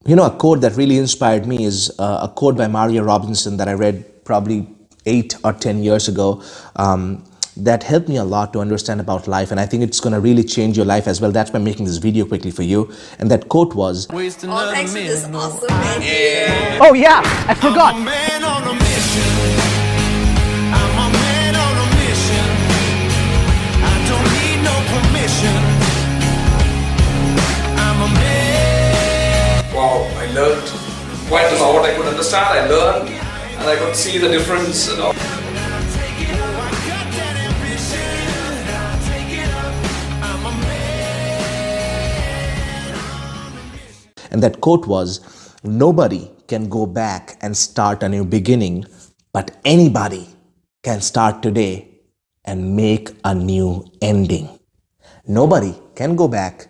A quote that really inspired me is a quote by Maria Robinson that I read probably 8 or 10 years ago. That helped me a lot to understand about life, and I think it's going to really change your life as well. That's why I'm making this video quickly for you. And that quote was, Oh, thanks for this awesome video. Oh yeah, I forgot. Wow, I learned quite a lot. What I could understand, I learned, and I could see the difference. and that quote was, nobody can go back and start a new beginning, but anybody can start today and make a new ending. Nobody can go back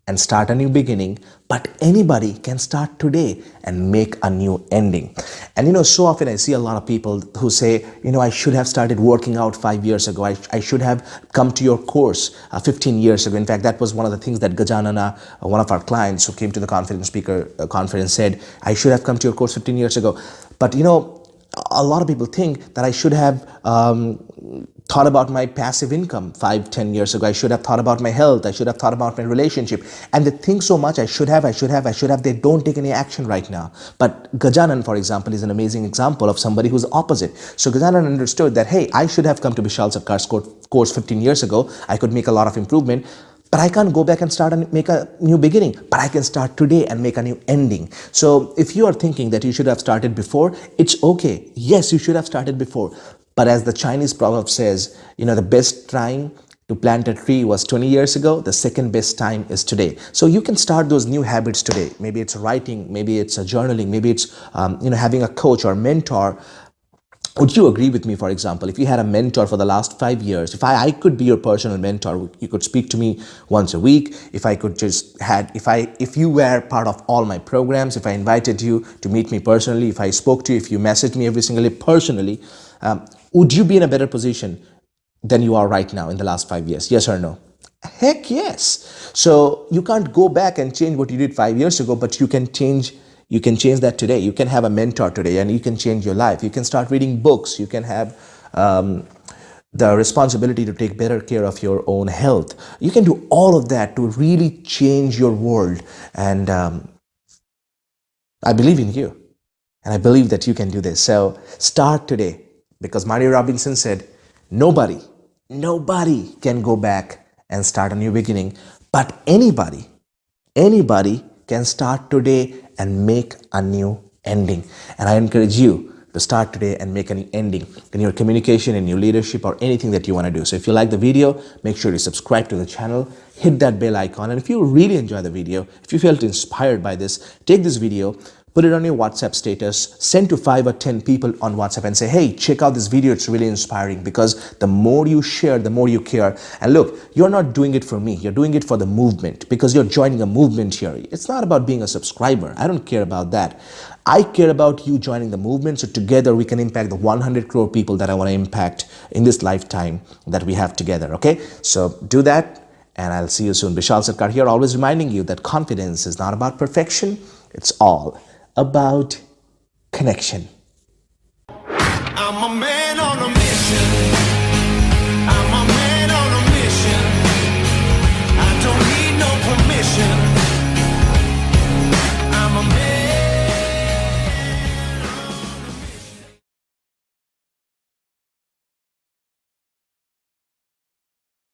and start a new beginning, but anybody can start today and make a new ending. And so often I see a lot of people who say, I should have started working out 5 years ago. I should have come to your course 15 years ago. In fact, that was one of the things that Gajanana, one of our clients who came to the confidence speaker conference, said, I should have come to your course 15 years ago. But a lot of people think that I should have thought about my passive income 5-10 years ago. I should have thought about my health. I should have thought about my relationship. And they think so much, I should have. They don't take any action right now. But Gajanan, for example, is an amazing example of somebody who's opposite. So Gajanan understood that, hey, I should have come to Bishal Sarkar's course 15 years ago. I could make a lot of improvement. But I can't go back and start and make a new beginning. But I can start today and make a new ending. So if you are thinking that you should have started before, it's okay. Yes, you should have started before. But as the Chinese proverb says, the best time to plant a tree was 20 years ago. The second best time is today. So you can start those new habits today. Maybe it's writing, maybe it's journaling, maybe it's having a coach or mentor. Would you agree with me, for example, if you had a mentor for the last 5 years, if I could be your personal mentor, you could speak to me once a week, if you were part of all my programs, if I invited you to meet me personally, if I spoke to you, if you messaged me every single day personally, would you be in a better position than you are right now in the last 5 years? Yes or no? Heck yes. So you can't go back and change what you did 5 years ago, but you can change that today. You can have a mentor today and you can change your life. You can start reading books. You can have the responsibility to take better care of your own health. You can do all of that to really change your world. And I believe in you. And I believe that you can do this. So start today, because Maria Robinson said, nobody can go back and start a new beginning, but anybody can start today and make a new ending. And I encourage you to start today and make a new ending in your communication, in your leadership, or anything that you want to do. So if you like the video, make sure you subscribe to the channel, hit that bell icon. And if you really enjoy the video, if you felt inspired by this, take this video, put it on your WhatsApp status, send to 5 or 10 people on WhatsApp and say, hey, check out this video. It's really inspiring, because the more you share, the more you care. And look, you're not doing it for me. You're doing it for the movement, because you're joining a movement here. It's not about being a subscriber. I don't care about that. I care about you joining the movement, so together we can impact the 100 crore people that I want to impact in this lifetime that we have together, okay? So do that, and I'll see you soon. Bishal Sarkar here, always reminding you that confidence is not about perfection. It's all about connection.